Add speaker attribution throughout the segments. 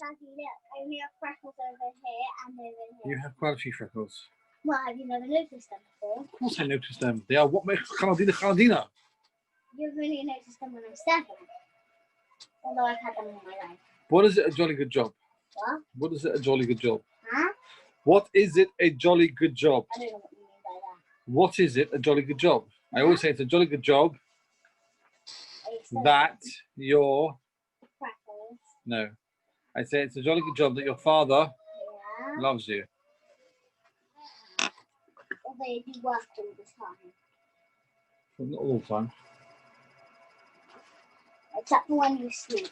Speaker 1: Daddy, look, I only have freckles over here and over here.
Speaker 2: You have quite a few freckles.
Speaker 1: Well, have you never noticed them before?
Speaker 2: Of course I noticed them. They are what makes Galadina.
Speaker 1: You've only noticed them when I'm 7. Although I've had them all my life.
Speaker 2: What is it a jolly good job?
Speaker 1: What?
Speaker 2: What is it a jolly good job?
Speaker 1: Huh?
Speaker 2: What is it a jolly good job?
Speaker 1: I don't know what you mean by that.
Speaker 2: What is it a jolly good job? I always say it's a jolly good job that your...
Speaker 1: Freckles.
Speaker 2: No. I say it's a jolly good job that your father loves you.
Speaker 1: Although you do work all the time.
Speaker 2: Well, not all the time.
Speaker 1: Except for when you sleep.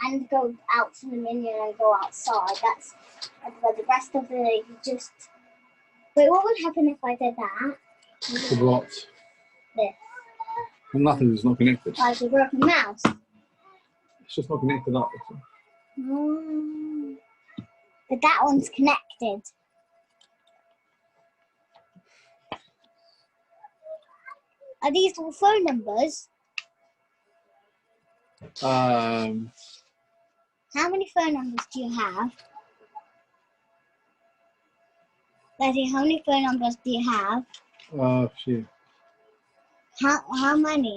Speaker 1: And go out to the minion and go outside. That's but the rest of the day you just... Wait, what would happen if I did that?
Speaker 2: For what?
Speaker 1: This.
Speaker 2: Well, nothing is not connected.
Speaker 1: Like a broken mouse.
Speaker 2: It's just not connected up.
Speaker 1: But that one's connected. Are these all phone numbers?
Speaker 2: How
Speaker 1: How many phone numbers do you have? Daddy, how many phone numbers do you have?
Speaker 2: few.
Speaker 1: How many?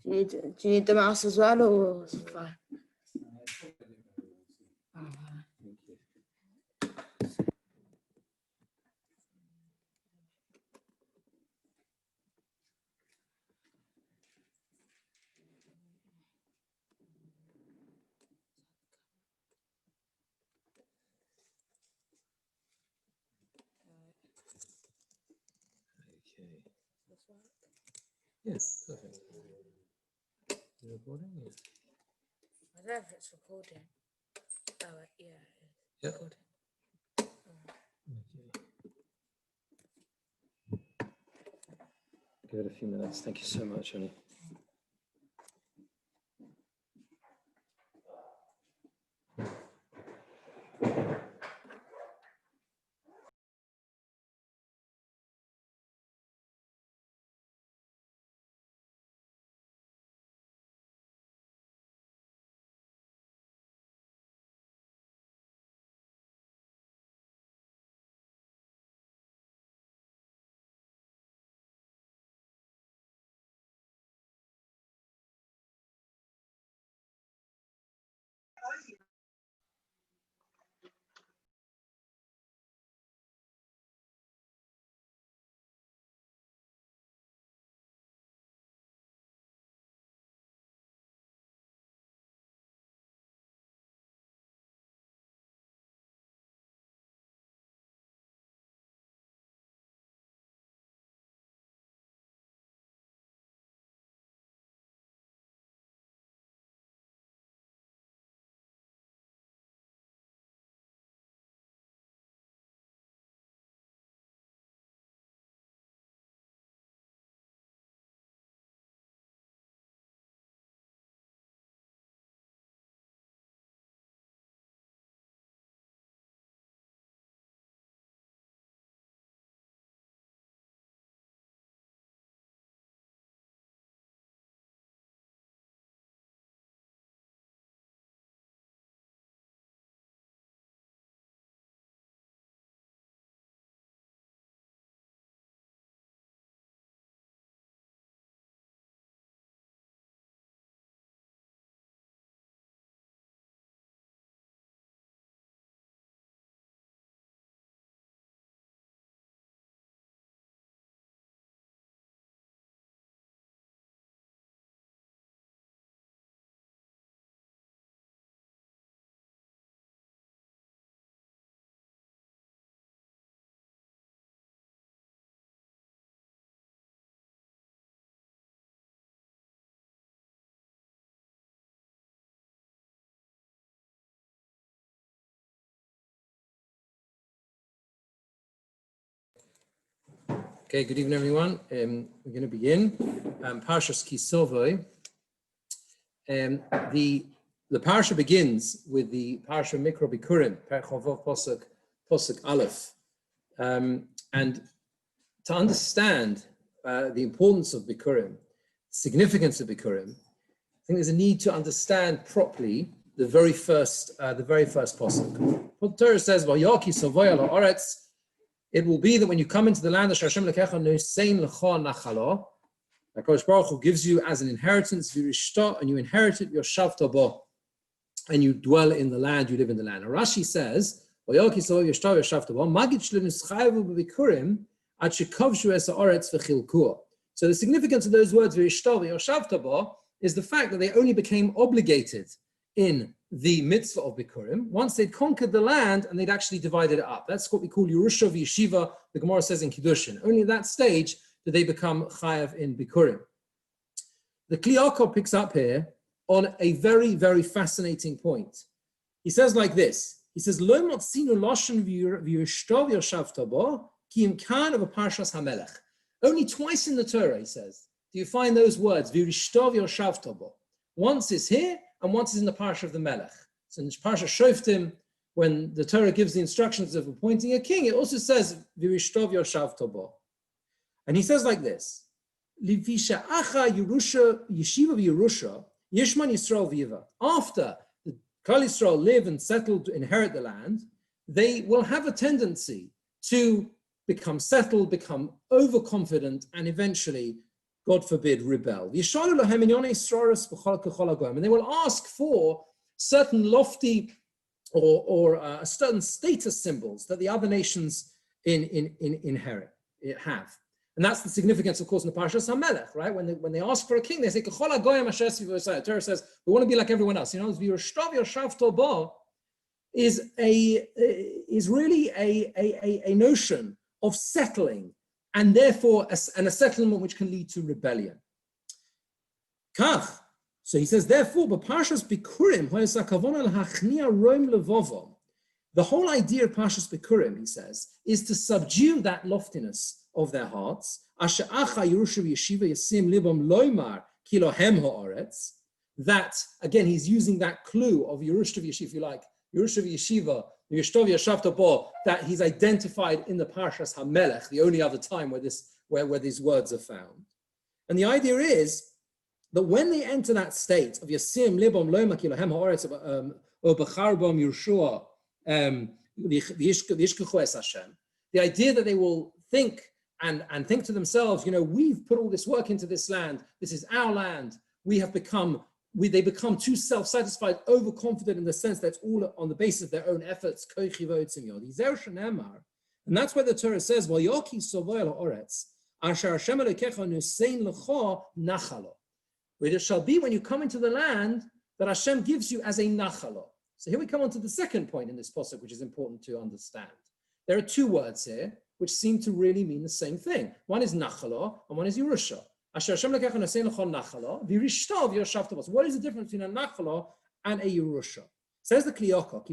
Speaker 3: Do you need the mouse as well, or is it fine?
Speaker 4: Yes, perfect. You recording? Yes.
Speaker 3: I don't know if it's recording. Oh, yeah, it's
Speaker 4: Yep.
Speaker 3: recording.
Speaker 4: Okay. Give it a few minutes. Thank you so much, Annie. Okay, good evening, everyone. We're going to begin. Parsha Shiur. The parsha begins with the Parsha Mikra Bikurim, Perchovov Posuk Aleph. And to understand the importance of Bikurim, significance of Bikurim, I think there's a need to understand properly the very first Posuk. What the Toras says, "Vayaki Savoy ala Oretz." It will be that when you come into the land of Hashem Lekecha Nosein Lecha Nachalo, HaKadosh Baruch Hu gives you as an inheritance, Virishta, and you inherit it, Yoshavta Bo, and you dwell in the land, you live in the land. And Rashi says, Vayaki Savoy Yoshavta Yoshavta Bo, Magid Shlenis Chayavu B'Bikurim, Ad Shekovshu Es Haaretz V'Chilkuah. So the significance of those words, Virishta Yoshavta Bo, is the fact that they only became obligated in the mitzvah of Bikurim once they'd conquered the land and they'd actually divided it up. That's what we call Yerusha v'Yeshiva, the Gemara says in Kiddushin. Only at that stage do they become chayav in Bikurim. The Kli Yaakov picks up here on a very, very fascinating point. He says like this, he says, Lo motzinu lashon v'yishtav yoshavta bo, ki im kan of a parshas hamelech. Only twice in the Torah, he says, do you find those words, v'yishtav yoshavta bo. Once it's here, and once is in the Parsha of the Melech. So in the Parsha Shoftim, when the Torah gives the instructions of appointing a king, it also says, Virishtav Yoshavta Bo. And he says like this, Livisha Acha Yerusha, Yeshiva Yerusha, Yishman Yisrael Viva. After the Klal Yisrael live and settle to inherit the land, they will have a tendency to become settled, become overconfident, and eventually God forbid, rebel. And they will ask for certain lofty or certain status symbols that the other nations have. And that's the significance, of course, in the Parsha Hamelech, right? When they ask for a king, they say, the Torah says, we want to be like everyone else. You know, is really a notion of settling, and therefore a settlement which can lead to rebellion. Kach. So he says, therefore, the Parshas Bikurim, the whole idea of Parshas Bikurim, he says, is to subdue that loftiness of their hearts. That, again, he's using that clue of Yerushav Yeshiva, if you like, Yerushav Yeshiva, Yeshtov Yashavta Bo, that he's identified in the Parshas HaMelech, the only other time where these words are found. And the idea is that when they enter that state of Yasim Libom Loma Kilohem Haaretz or Becharbom Yerushua, the Hashem, the idea that they will think and think to themselves, you know, we've put all this work into this land, this is our land, they become too self-satisfied, overconfident in the sense that it's all on the basis of their own efforts. And that's why the Torah says, it shall be when you come into the land that Hashem gives you as a nachalo. So here we come on to the second point in this pasuk, which is important to understand. There are two words here which seem to really mean the same thing. One is nachalo and one is Yerusha. What is the difference between a nachalo and a Yerusha? Says the Kliyaka,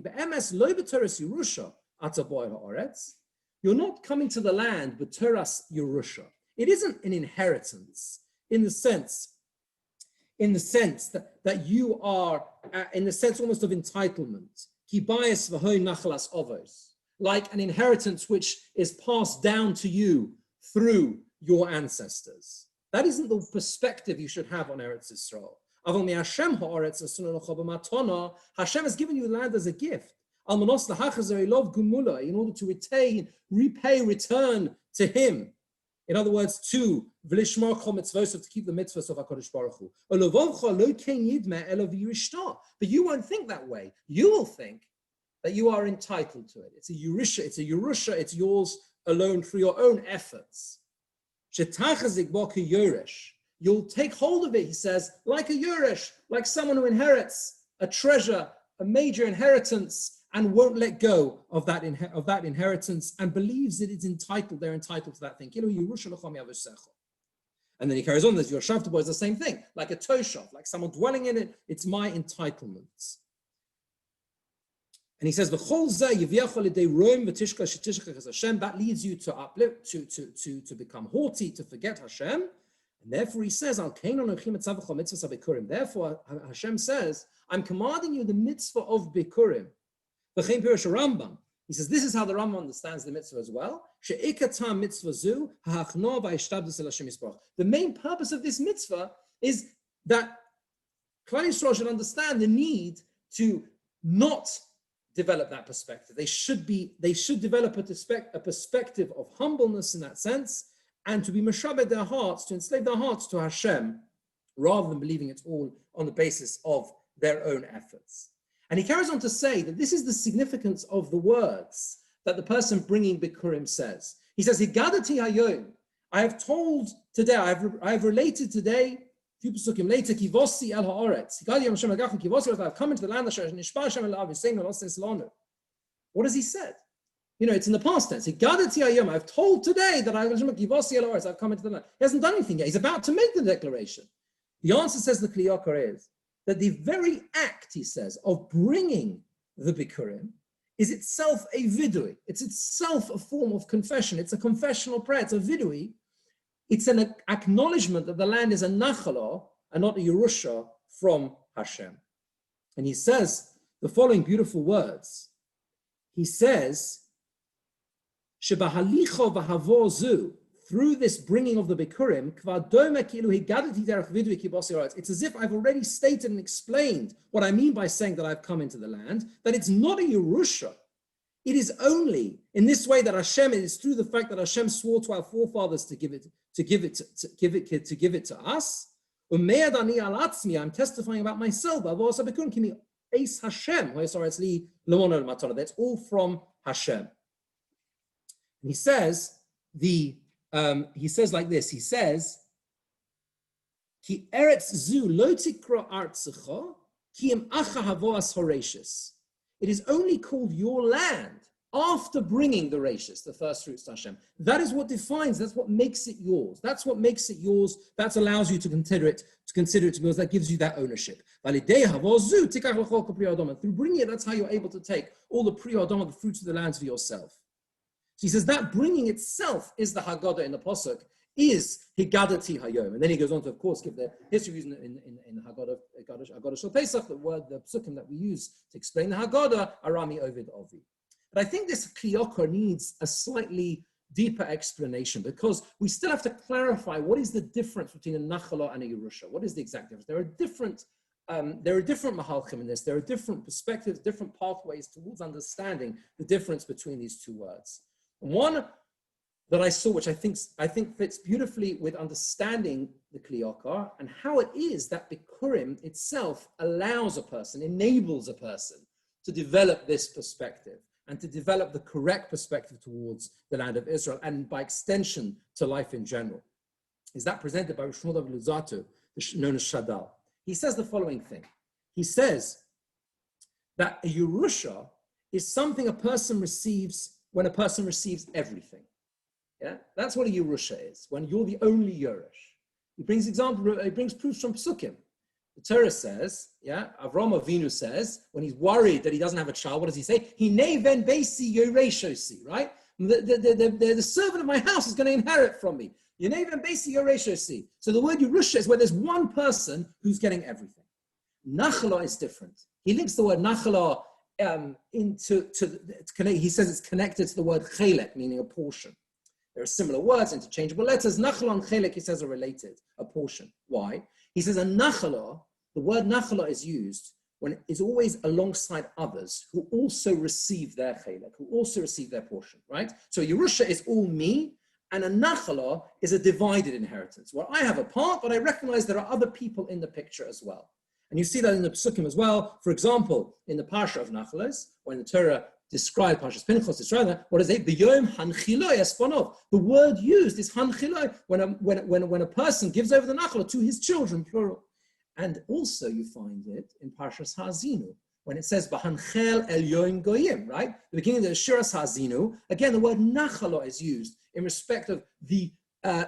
Speaker 4: you're not coming to the land but Toras Yerusha. It isn't an inheritance in the sense that you are, in the sense almost of entitlement, like an inheritance which is passed down to you through your ancestors. That isn't the perspective you should have on Eretz Yisrael. Hashem has given you the land as a gift, in order to return to Him. In other words, to keep the mitzvahs of HaKadosh Baruch Hu. But you won't think that way. You will think that you are entitled to it. It's a Yerusha, it's yours alone through your own efforts. You'll take hold of it, he says, like a Yeresh, like someone who inherits a treasure, a major inheritance, and won't let go of that inheritance and believes that they're entitled to that thing. And then he carries on, this your Shavta is the same thing, like a Toshav, like someone dwelling in it, it's my entitlements. And he says, that leads you to uplift, to become haughty, to forget Hashem. And therefore he says, therefore Hashem says, I'm commanding you the mitzvah of Bikurim. He says, this is how the Rambam understands the mitzvah as well. The main purpose of this mitzvah is that Klal Yisrael should understand the need to not develop that perspective. They should develop a perspective of humbleness in that sense, and to be meshabed their hearts, to enslave their hearts to Hashem, rather than believing it's all on the basis of their own efforts. And he carries on to say that this is the significance of the words that the person bringing Bikurim says. He says, Higadati hayom, I have told today, I have related today, a few pasukim later, Kivosi el haaretz. I've come into the land, what has he said? You know, it's in the past tense. Higadati hayom, I've told today that I've come into the land. He hasn't done anything yet. He's about to make the declaration. The answer, says the Kliyaka, is that the very act, he says, of bringing the Bikurim is itself a vidui. It's itself a form of confession. It's a confessional prayer. It's a vidui. It's an acknowledgement that the land is a nachala and not a Yerusha from Hashem. And he says the following beautiful words. He says, Shebahalicho v'havor zu, through this bringing of the Bikurim, it's as if I've already stated and explained what I mean by saying that I've come into the land, that it's not a Yerusha. It is only in this way that Hashem, it is through the fact that Hashem swore to our forefathers to give it to us. I'm testifying about myself. That's all from Hashem. And he says like this. He says, "Ki eretz zu lo tikra artzecha, ki im acha havoas horeshis." It is only called your land after bringing the rashis, the first fruits to Hashem. That is what defines. That's what makes it yours. That's what makes it yours. That allows you to consider it to be yours. That gives you that ownership. Through bringing it, that's how you're able to take all the pre-Adama, the fruits of the lands for yourself. So he says that bringing itself is the Haggadah in the Pasuk, is Higadati Hayom. And then he goes on to, of course, give the history using in the Haggadah Shal Pesach, the psukim that we use to explain the Haggadah, Arami Ovid Ovi. But I think this kliyokar needs a slightly deeper explanation, because we still have to clarify what is the difference between a Nachala and a Yerusha. What is the exact difference? There are different mahalchim in this. There are different perspectives, different pathways towards understanding the difference between these two words. One that I saw, which I think fits beautifully with understanding the kliyokar and how it is that Bikurim itself allows a person, enables a person to develop this perspective and to develop the correct perspective towards the land of Israel, and by extension to life in general, is that presented by Rosh Shmuel Luzzatto, known as Shadal. He says the following thing. He says that a Yerusha is something a person receives when a person receives everything. Yeah, that's what a Yerusha is, when you're the only Yerush. He brings proofs from Psukim. The Toras says, Avram Avinu says, when he's worried that he doesn't have a child, what does he say? Hinei ven beisi yoreshosi, right? The servant of my house is going to inherit from me. Hinei ven beisi yoreshosi. So the word Yerusha is where there's one person who's getting everything. Nachala is different. He links the word Nachala he says it's connected to the word Chelek, meaning a portion. There are similar words, interchangeable letters. Nachala and Chelek, he says, are related, a portion. Why? He says a Nachala, the word Nachala is used when it is always alongside others who also receive their Chelek, who also receive their portion, right? So Yerusha is all me, and a Nachala is a divided inheritance, where I have a part, but I recognize there are other people in the picture as well. And you see that in the Psukim as well. For example, in the Parsha of Nachalas, when the Torah described Parsha Pinchas, described that, what is it? B'yom hanchiloi espanov. The word used is hanchiloi, when a person gives over the Nachala to his children, plural. And also you find it in Parshas Ha'azinu, when it says B'hanchel el yoim goyim, right? The beginning of the Shuras Ha'azinu, again, the word Nachala is used in respect of the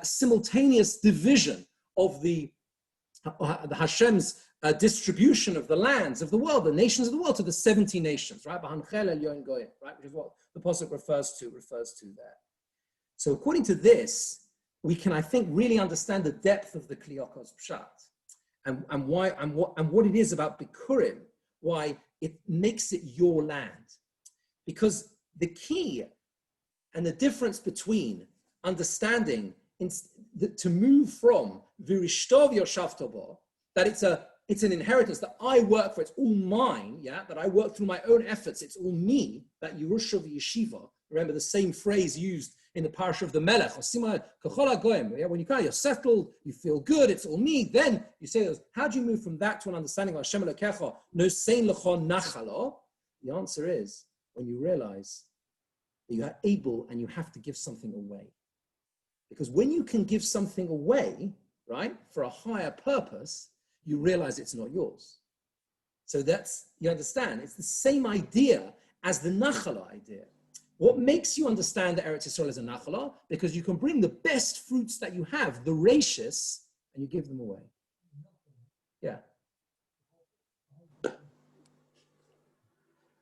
Speaker 4: simultaneous division of the Hashem's distribution of the lands of the world, the nations of the world, to the 70 nations, right? Right, which is what the Pasuk refers to there. So according to this, we can, I think, really understand the depth of the Kliyokar's Pshat and what it is about Bikurim, why it makes it your land. Because the key and the difference between understanding to move from Virishtov Yoshavtobo, that it's an inheritance that I work for, it's all mine, that I work through my own efforts, it's all me, that Yerusha v'yeshiva, remember the same phrase used in the Parsha of the Melech, when you're settled, you feel good, it's all me, then you say, how do you move from that to an understanding of Hashem Elokecha, no sein lecho nachalo? The answer is, when you realize that you are able and you have to give something away. Because when you can give something away, right, for a higher purpose, you realize it's not yours. So you understand, it's the same idea as the Nachala idea. What makes you understand that Eretz Yisrael is a Nachala? Because you can bring the best fruits that you have, the rashis, and you give them away. Yeah.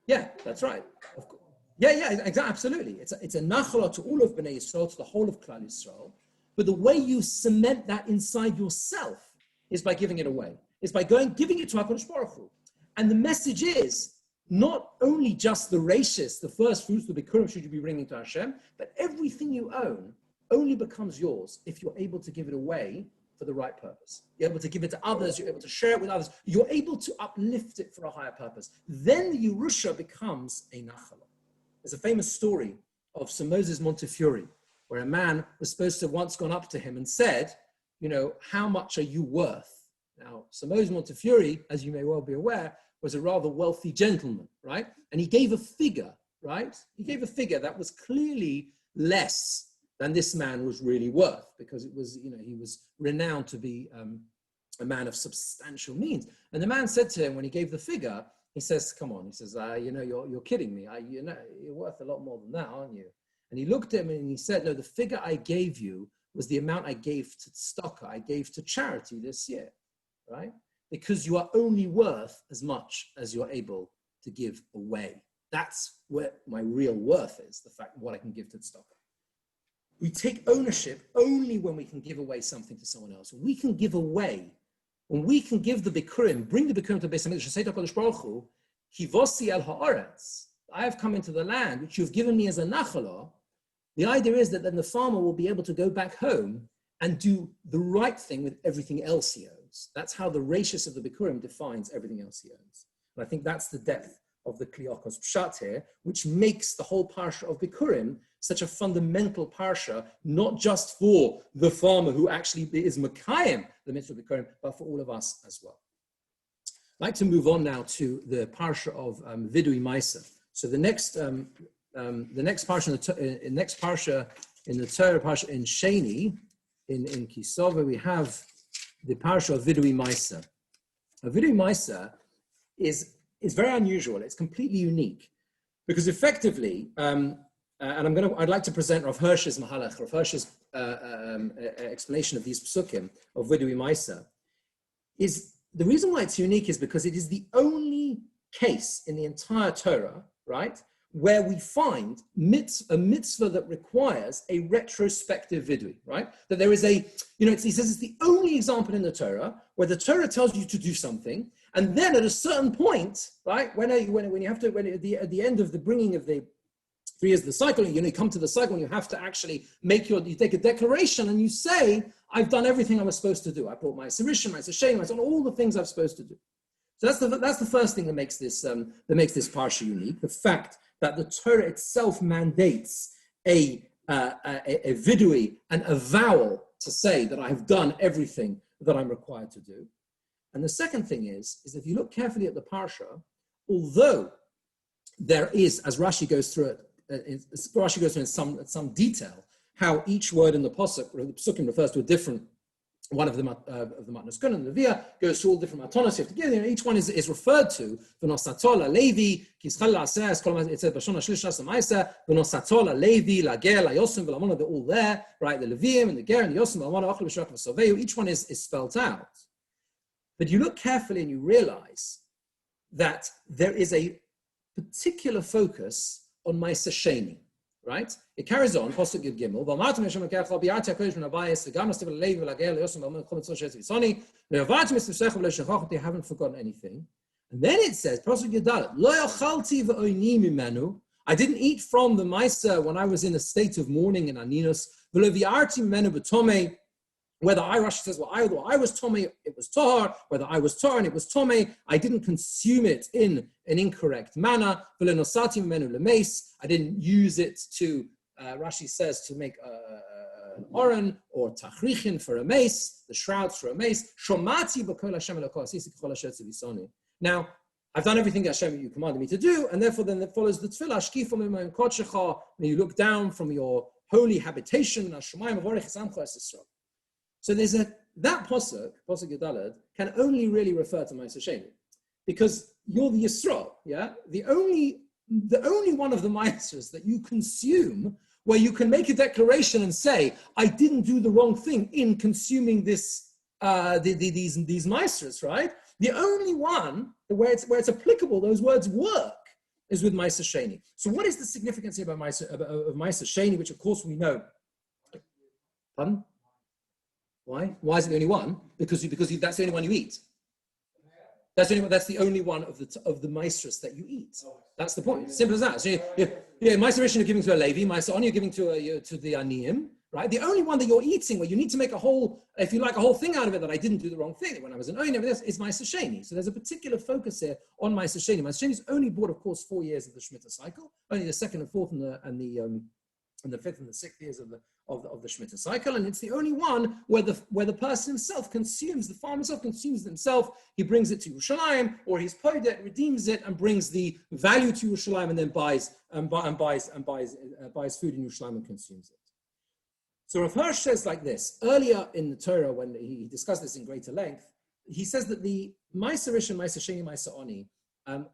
Speaker 4: Yeah, that's right. Of course. Yeah, exactly, absolutely. It's a Nachala to all of Bnei Yisrael, to the whole of Klal Yisrael. But the way you cement that inside yourself is by giving it away. It's by giving it to HaKadosh Baruch Hu. And the message is not only just the rashis, the first fruits, the bikurim should you be bringing to Hashem, but everything you own only becomes yours if you're able to give it away for the right purpose. You're able to give it to others, you're able to share it with others, you're able to uplift it for a higher purpose. Then the Yerusha becomes a Nachala. There's a famous story of Sir Moses Montefiore, where a man was supposed to have once gone up to him and said, how much are you worth? Now, Sir Moses Montefiore, as you may well be aware, was a rather wealthy gentleman, right? And he gave a figure, right? He gave a figure that was clearly less than this man was really worth, because it was, he was renowned to be a man of substantial means. And the man said to him, when he gave the figure, he says, come on, he says, you're kidding me. You're worth a lot more than that, aren't you? And he looked at him and he said, no, the figure I gave you was the amount I gave to tzedakah, I gave to charity this year, right? Because you are only worth as much as you're able to give away. That's where my real worth is, the fact what I can give to tzedakah. We take ownership only when we can give away something to someone else. We can give away, when we can give the Bikurim, bring the Bikurim to the Beis HaMikdash, and say to HaKadosh Baruch Hu, Kivosi el ha'aretz, I have come into the land which you've given me as a nachala. The idea is that then the farmer will be able to go back home and do the right thing with everything else he owns. That's how the ratius of the Bikurim defines everything else he owns. And I think that's the depth of the Kliokos Pshat here, which makes the whole Parsha of Bikurim such a fundamental Parsha, not just for the farmer who actually is Mekayim, the mitzvah of Bikurim, but for all of us as well. I'd like to move on now to the Parsha of Vidui Maisa. So the next parsha in the Torah, parsha in Sheni, in Kisava, we have the parsha of Vidui Maisa. Vidui Maisa is very unusual. It's completely unique because effectively, and I'd like to present Rav Hirsch's Mahalach, Rav Hirsch's explanation of these psukim of Vidui Maisa. Is the reason why it's unique is because it is the only case in the entire Torah, right, where we find a mitzvah that requires a retrospective vidui, right? That there is he says it's the only example in the Torah where the Torah tells you to do something, and then at a certain point, right, when you have to, at the end of the bringing of the 3 years of the cycle, you come to the cycle and you have to actually you take a declaration and you say, I've done everything I was supposed to do. I brought my Sarishim, my Sashem, I've done all the things I'm supposed to do. So that's the first thing that makes this parsha unique. The fact that the Torah itself mandates a vidui, an avowal to say that I have done everything that I'm required to do. And the second thing is if you look carefully at the parsha, although there is, as Rashi goes through in some detail, how each word in the psukim refers to a different one of the Matnas Kun and the Via goes through all different matonos you have to give. Each one is referred to. V'nosatola Levi, Kischal La'aseh, it says Bashona Shlishas Amaisa, V'nosatola Levi, Lager, Layosim, V'lamona, they're all there, right? The Leviim and the Ger and the Yosim, V'lamona, Ochel B'shrak V'soveu, each one is spelt out. But you look carefully and you realize that there is a particular focus on Maisa Sheni. Right? It carries on, Pasuk Yud Gimel. They haven't forgotten anything. And then it says, Pasuk Yud Dalet, I didn't eat from the Maisa when I was in a state of mourning and aninus. Whether Rashi says, I was Tomei, it was Tahar. Whether I was Tahar and it was Tomei, I didn't consume it in an incorrect manner. I didn't use it to, Rashi says, to make an oren or tachrichin for a mace, the shrouds for a mace. Now, I've done everything Hashem you commanded me to do, and therefore then follows the tefillah, may you look down from your holy habitation, so there's that pasuk Yudalad, can only really refer to Ma'aser Sheni, because you're the Yisrael, yeah? The only one of the Ma'asers that you consume where you can make a declaration and say, I didn't do the wrong thing in consuming this, these Ma'asers, right? The only one where it's applicable, those words work, is with Ma'aser Sheni. So what is the significance here about Ma'aser Sheni, which of course we know? Pardon? Why? Why is it the only one? Because that's the only one you eat. That's the only one of the maestros that you eat. That's the point. Simple as that. So Meiser Rishon you're giving to a Levi, Meiser On you're giving to the Aniyim, right? The only one that you're eating where you need to make a whole, if you like, a whole thing out of it that I didn't do the wrong thing when I was an Oin, is Ma'aser Sheni. So there's a particular focus here on Ma'aser Sheni. Ma'aser Sheni is only bought, of course, 4 years of the Shemitah cycle, only the second and fourth and the fifth and the sixth years of the Shemitah cycle, and it's the only one where the person himself consumes, the farmer himself consumes it himself. He brings it to Yerushalayim, or he's paid it, redeems it, and brings the value to Yerushalayim, and then buys food in Yerushalayim and consumes it. So Rav Hirsch says like this, earlier in the Torah, when he discussed this in greater length, he says that the Ma'aser Rishon, Ma'aser Sheni, Ma'aser Oni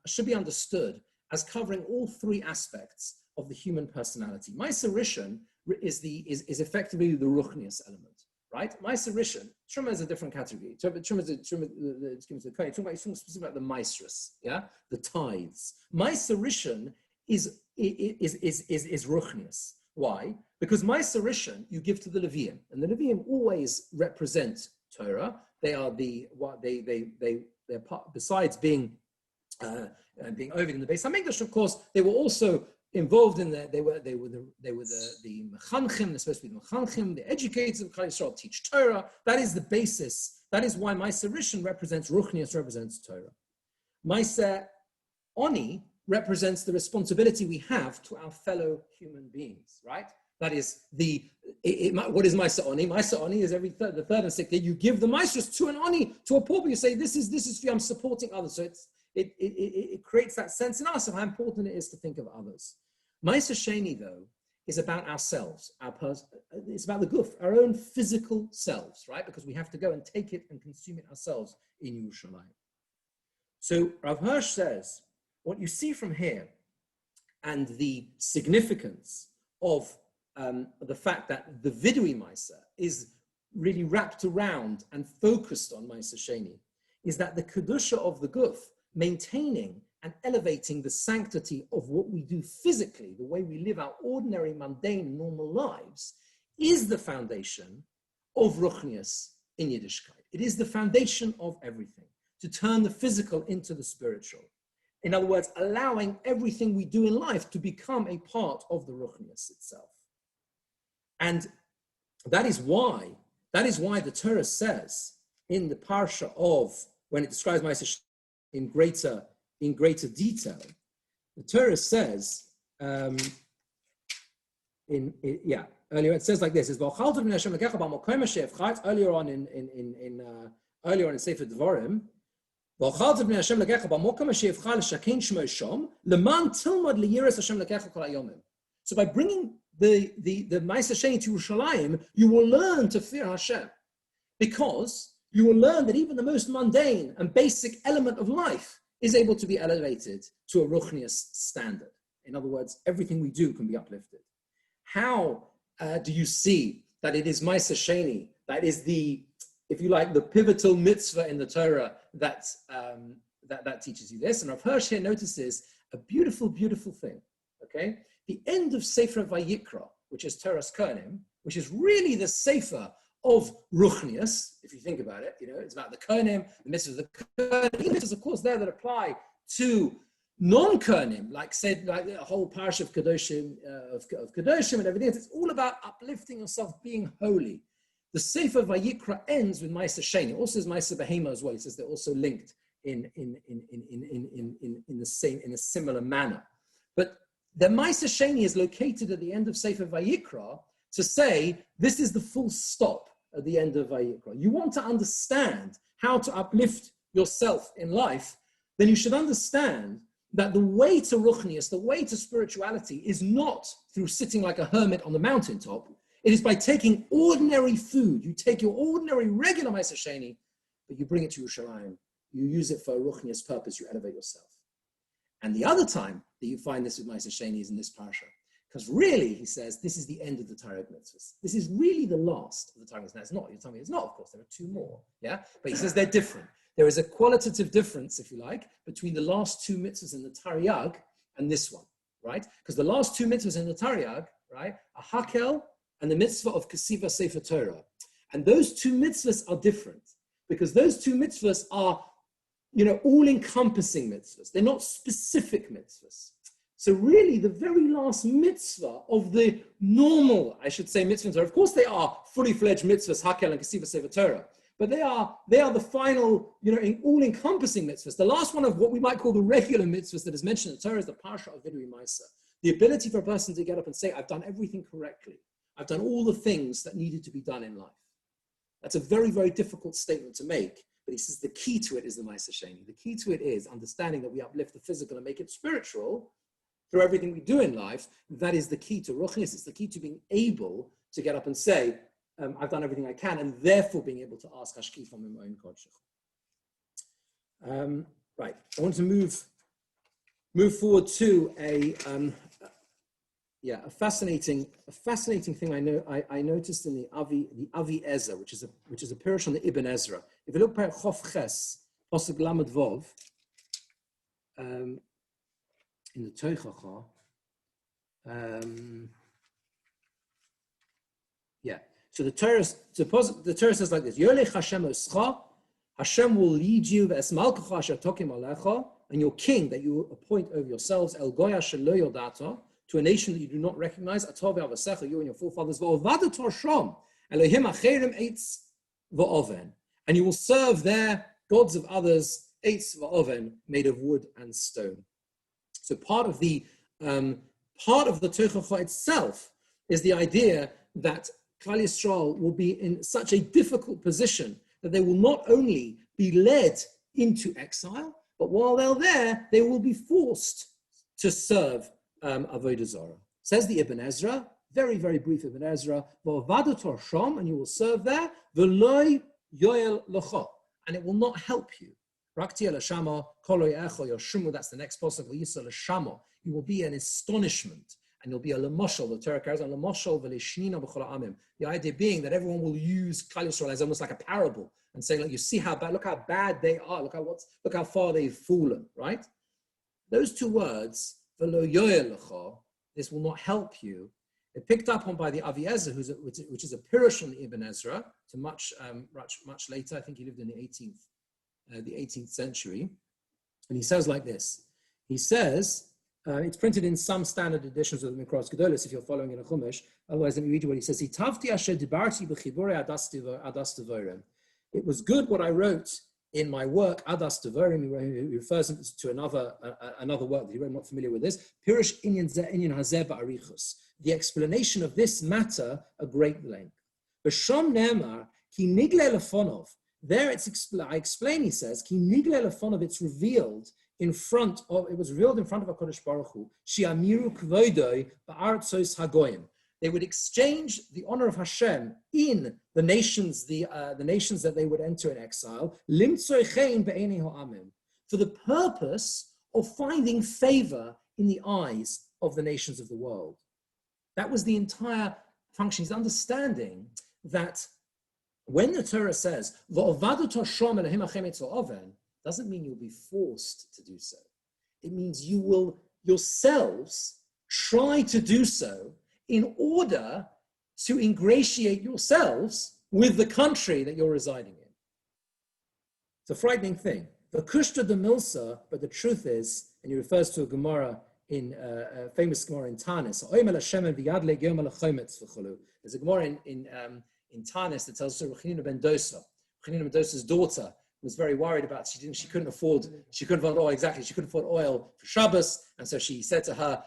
Speaker 4: should be understood as covering all three aspects of the human personality. Ma'aser Rishon is effectively the Ruchnius element, right? Ma'aser Rishon, Truma is a different category. Truma is talking about specifically about the Maestris, yeah, the tithes. Ma'aser Rishon is Ruchnius. Why? Because Ma'aser Rishon you give to the Leviim, and the Leviim always represent Torah. They are they're part, besides being over in the Beis Hamikdash, of course, they were also involved in they were the mechanchim. They're supposed to be the mechanchim, the educators of Klal Yisrael, teach Torah. That is the basis. That is why Ma'aser Rishon represents Ruchnius, represents Torah. Ma'aser Oni represents the responsibility we have to our fellow human beings, right? That is what is Ma'aser Oni? Ma'aser Oni is the third and sixth day. You give the Maestros to an Oni, to a pauper. You say, this is for you, I'm supporting others. So it creates that sense in us of how important it is to think of others. Ma'aser Sheni, though, is about ourselves. It's about the guf, our own physical selves, right? Because we have to go and take it and consume it ourselves in Yerushalayim. So Rav Hirsch says, what you see from here and the significance of the fact that the Vidui Ma'aser is really wrapped around and focused on Ma'aser Sheni is that the Kedusha of the Guf, maintaining and elevating the sanctity of what we do physically, the way we live our ordinary, mundane, normal lives, is the foundation of Ruchnius in Yiddishkeit. It is the foundation of everything, to turn the physical into the spiritual. In other words, allowing everything we do in life to become a part of the Ruchnius itself. And that is why the Torah says in the Parsha of, when it describes Ma'aser in greater detail, the Torah says, earlier it says like this: earlier on in Sefer Devarim, so by bringing the Ma'aser Sheni to Yerushalayim, you will learn to fear Hashem, because you will learn that even the most mundane and basic element of life is able to be elevated to a Ruchnius standard. In other words, everything we do can be uplifted. How do you see that it is Ma'aser Sheni that is if you like, the pivotal mitzvah in the Torah that teaches you this? And Rav Hirsch here notices a beautiful, beautiful thing, okay? The end of Sefer Vayikra, which is Toras Kohanim, which is really the Sefer of Ruchnius, if you think about it, it's about the Kohanim, the mitzvahs of the Kohanim, mitzvahs, of course, there that apply to non-Kohanim, like the whole Parsha of Kedoshim, of Kedoshim and everything. It's all about uplifting yourself, being holy. The Sefer Vayikra ends with Ma'aser Sheni. It also says Ma'aser Behema as well. He says they're also linked in a similar manner. But the Ma'aser Sheni is located at the end of Sefer Vayikra to say this is the full stop at the end of Vayikra. You want to understand how to uplift yourself in life, then you should understand that the way to Ruchnius, the way to spirituality, is not through sitting like a hermit on the mountaintop. It is by taking ordinary food. You take your ordinary, regular Ma'aser Sheni, but you bring it to Yerushalayim. You use it for a Ruchnius purpose. You elevate yourself. And the other time that you find this with Ma'aser Sheni is in this Parsha. Because really, he says, this is the end of the Tarot mitzvahs. This is really the last of the Tarot mitzvahs. Now, it's not. You're telling me it's not, of course. There are two more. Yeah? But he says they're different. There is a qualitative difference, if you like, between the last two mitzvahs in the Taryag and this one, right? Because the last two mitzvahs in the Taryag, right, are Hakel and the mitzvah of Kesiva Sefer Torah. And those two mitzvahs are different because those two mitzvahs are, all-encompassing mitzvahs. They're not specific mitzvahs. So really, the very last mitzvah of the normal, I should say, mitzvahs, of course they are fully fledged mitzvahs, hakel and kesiva sefer Torah, but they are the final, all-encompassing mitzvahs. The last one of what we might call the regular mitzvahs that is mentioned in the Torah is the Parsha of Vidui Maisa. The ability for a person to get up and say, I've done everything correctly. I've done all the things that needed to be done in life. That's a very, very difficult statement to make. But he says the key to it is the Maisa Sheni. The key to it is understanding that we uplift the physical and make it spiritual through everything we do in life. That is the key to Ruchnis. It's the key to being able to get up and say, I've done everything I can, and therefore being able to ask Hashkif on my own Kodshach. Right, I want to move forward to a fascinating thing I noticed in the Avi Ezra, which is a Pirush on the Ibn Ezra. If you look at Chof Ches, Pasuk Lamed Vov, in the Teichacha, so the Torah says like this: Yolech Hashem oscha, Hashem will lead you, ve'es malkacha asher tokim alecha, and your king that you appoint over yourselves, El Goya shelo yodata, to a nation that you do not recognize, Atov ve'avasecha, you and your forefathers, ve'ovadat Shom, Elohim acherim eitz va'oven, and you will serve their gods of others, eitz va'oven, made of wood and stone. So part of the Teichacha itself is the idea that Klal Yisrael will be in such a difficult position that they will not only be led into exile, but while they're there, they will be forced to serve Avodah Zarah. Says the Ibn Ezra, very, very brief Ibn Ezra, V'avadat Shom, and you will serve there, V'loi yoel lecha, and it will not help you. Rakti el Shama, Koloi Echo Yoshumu, that's the next possible Yisrael Shama. You will be an astonishment. And you'll be a lemoshel. The Torah carries on lemoshel v'leishnina b'chol ha'amim. The idea being that everyone will use Klal Yisrael as almost like a parable and saying, like, you see how bad, look how bad they are, look how far they've fallen, right? Those two words, v'lo yoel lecha, this will not help you. It picked up on by the Avi Ezra, which is a Pirush on the Ibn Ezra, to much later. I think he lived in the 18th century, and he says like this. He says. It's printed in some standard editions of the Mikros Gedolos if you're following in a Chumash. Otherwise, let me read you what he says. It was good what I wrote in my work, Adas Devarim. He refers to another work that he wrote, I'm not familiar with this. Pirush Inyan Hazeh Ba'arichus. The explanation of this matter a great length. B'sham Ne'emar, Ki Nigle Lefonov. There I explain, he says, Ki Nigle Lefonov, it's revealed it was revealed in front of HaKadosh Baruch Hu, Shi'amiru kvoidoi ba'artzos hagoyim. They would exchange the honor of Hashem in the nations that they would enter in exile, limtzoi chein be'enei ha'amim, for the purpose of finding favor in the eyes of the nations of the world. That was the entire function. He's understanding that when the Torah says, V'ovadu Toshom Elohim Hachem Etzel Oven, doesn't mean you'll be forced to do so. It means you will yourselves try to do so in order to ingratiate yourselves with the country that you're residing in. It's a frightening thing. The Kushta de Milsa, but the truth is, and he refers to a Gemara in a famous Gemara in Tanis. There's a Gemara in Tanis that tells us Rechinina ben Dosa. Rechinina ben Dosa's daughter was very worried about, she couldn't afford oil, exactly, she couldn't afford oil for Shabbos, and so he said to her,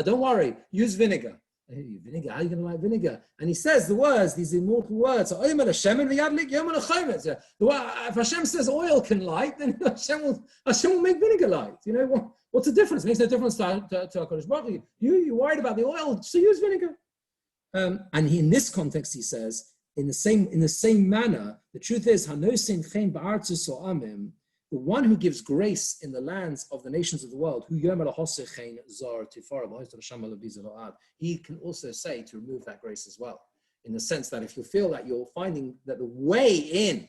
Speaker 4: don't worry, use vinegar. Vinegar, how are you going to like vinegar? And he says these immortal words, if Hashem says oil can light, then Hashem will make vinegar light. You know, what's the difference? It makes no difference to HaKadosh Baruch Hu. You're worried about the oil, so use vinegar. And in this context, he says, in the same manner, the truth is, the one who gives grace in the lands of the nations of the world, he can also say to remove that grace as well. In the sense that if you feel that you're finding that the way in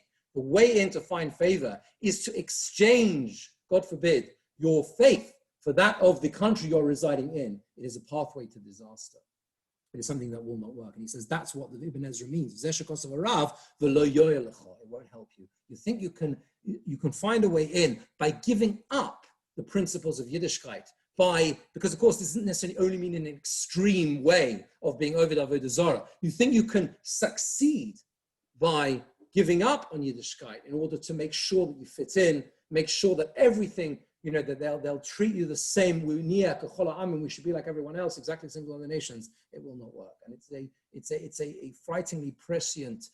Speaker 4: to find favor is to exchange, God forbid, your faith for that of the country you're residing in, it is a pathway to disaster. It is something that will not work. And he says that's what the Ibn Ezra means. It won't help you. You think you can find a way in by giving up the principles of Yiddishkeit, because of course this doesn't necessarily only mean in an extreme way of being over the Avodah Zarah. You think you can succeed by giving up on Yiddishkeit in order to make sure that you fit in, make sure that everything, that they'll treat you the same. We should be like everyone else, exactly the same as the nations. It will not work, and it's a frighteningly prescient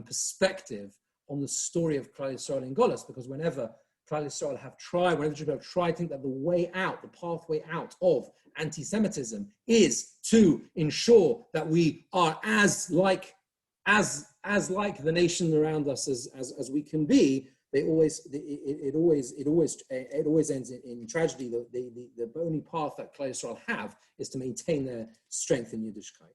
Speaker 4: perspective on the story of Klal Yisrael in Golus, because whenever Klal Yisrael have tried to think that the way out, the pathway out of anti-Semitism is to ensure that we are as like the nation around us as we can be, it always ends in tragedy. The only path that Klal Yisrael have is to maintain their strength in Yiddishkeit.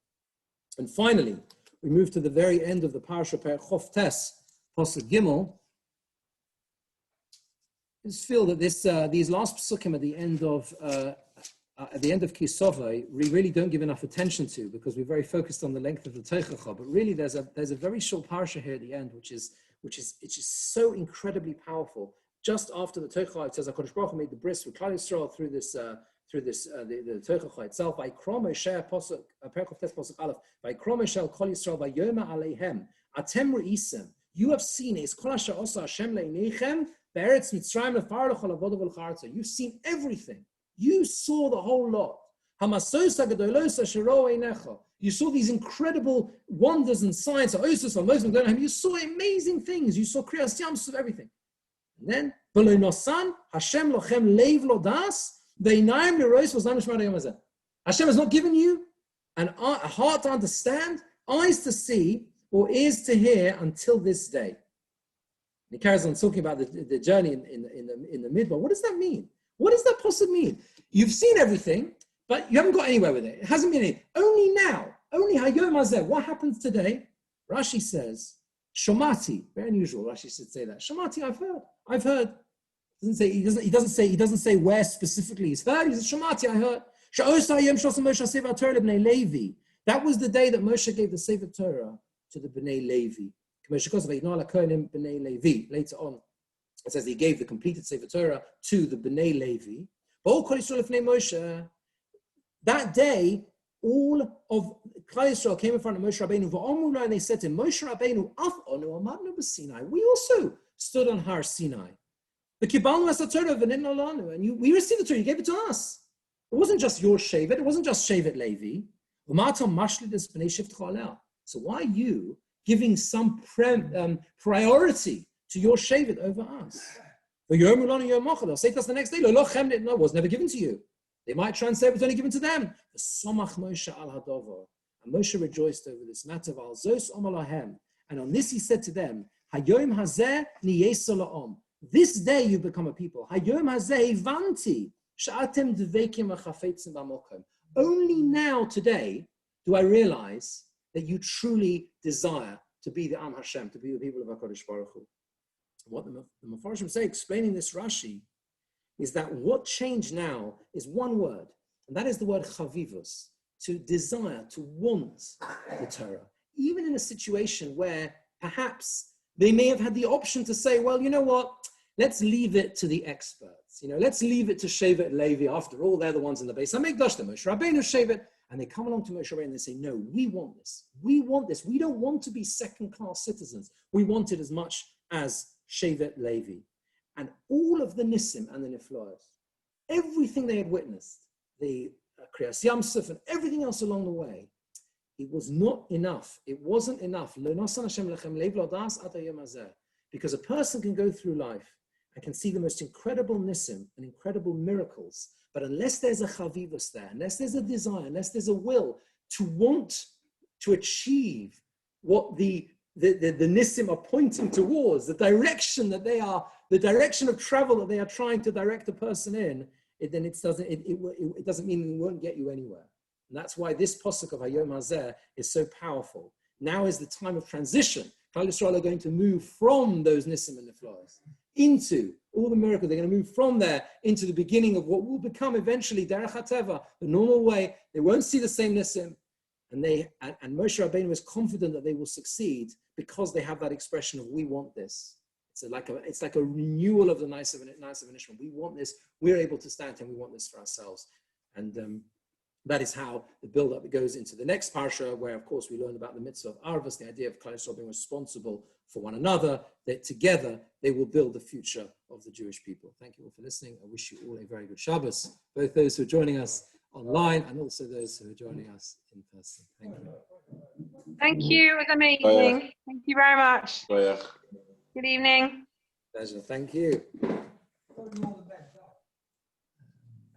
Speaker 4: And finally, we move to the very end of the Parsha, Perek Chof Tes, Pasuk Gimel. I just feel that these last psukim at the end of Ki Savo, we really don't give enough attention to, because we're very focused on the length of the Teichacha. But really, there's a very short parsha here at the end, which is so incredibly powerful. Just after the Teichacha, it says HaKadosh Baruch Hu made the bris with Klal Yisrael through the Teichacha itself. Vayikra Moshe pasuk Perek Chof Tes pasuk Aleph. Vayikra Moshe al Kol Yisrael vayoma aleihem atem re'isim. You have seen is Kol asher osa Hashem le'inechem be'eretz Mitzrayim lefar l'chol avoda v'l'charta. You've seen everything. You saw the whole lot. You saw these incredible wonders and signs. You saw amazing things. You saw kriyas yams of everything. And then, Hashem has not given you a heart to understand, eyes to see, or ears to hear until this day. He carries on talking about the journey in the midbar. What does that mean? What does that possibly mean? You've seen everything, but you haven't got anywhere with it. It hasn't been any. Only now, only Hayom Hazeh. What happens today? Rashi says, Shomati. Very unusual. Rashi should say that. Shomati, I've heard. He doesn't say where specifically he's heard. He says, Shomati, I heard. That was the day that Moshe gave the Sefer Torah to the Bnei Levi. Later on, it says he gave the completed Sefer Torah to the Bnei Levi. That day, all of Klal Yisrael came in front of Moshe Rabbeinu, and they said to him, Moshe Rabbeinu, we also stood on Har Sinai. And we received the Torah, you gave it to us. It wasn't just your Shevet, it wasn't just Shevet Levi. So why are you giving some priority to your Shevet over us? They'll say to us the next day, no, it was never given to you. They might translate it was only given to them. And Moshe rejoiced over this matter. And on this he said to them, this day you become a people. Only now, today, do I realize that you truly desire to be the Am Hashem, to be the people of HaKadosh Baruch Hu. What the Mefarshim say, explaining this Rashi, is that what changed now is one word, and that is the word chavivus, to desire, to want the Torah. Even in a situation where perhaps they may have had the option to say, well, you know what, let's leave it to the experts. Let's leave it to Shevet Levi. After all, they're the ones in the base. HaMikdash, the Moshe Rabbeinu Shevet. And they come along to Moshe Rabbeinu and they say, no, we want this. We want this. We don't want to be second-class citizens. We want it as much as Shevet Levi. And all of the Nissim and the Niflaos, everything they had witnessed, the Kriyas Yamsuf and everything else along the way, it was not enough. It wasn't enough. Because a person can go through life and can see the most incredible Nissim and incredible miracles, but unless there's a chavivus there, unless there's a desire, unless there's a will to want to achieve what the Nissim are pointing towards, the direction that they are, the direction of travel that they are trying to direct a person in, it doesn't mean it won't get you anywhere. And that's why this posuk of Hayom Hazeh is so powerful. Now is the time of transition. Klal Yisrael are going to move from those Nissim and Niflaos into all the miracles. They're going to move from there into the beginning of what will become eventually Derech HaTeva, the normal way. They won't see the same Nissim. And Moshe Rabbeinu is confident that they will succeed because they have that expression of, we want this. it's like a renewal of the nice of initiative. We want this. We're able to stand and we want this for ourselves. And that is how the build-up goes into the next parsha, where of course we learn about the mitzvah of arvus, the idea of Klal Yisrael being responsible for one another, that together they will build the future of the Jewish people. Thank you all for listening. I wish you all a very good Shabbos, both those who are joining us online and also those who are joining us in person. Thank you.
Speaker 5: Thank you. It was amazing. Thank you very much. Good evening.
Speaker 4: Pleasure. Thank you.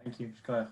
Speaker 2: Thank you.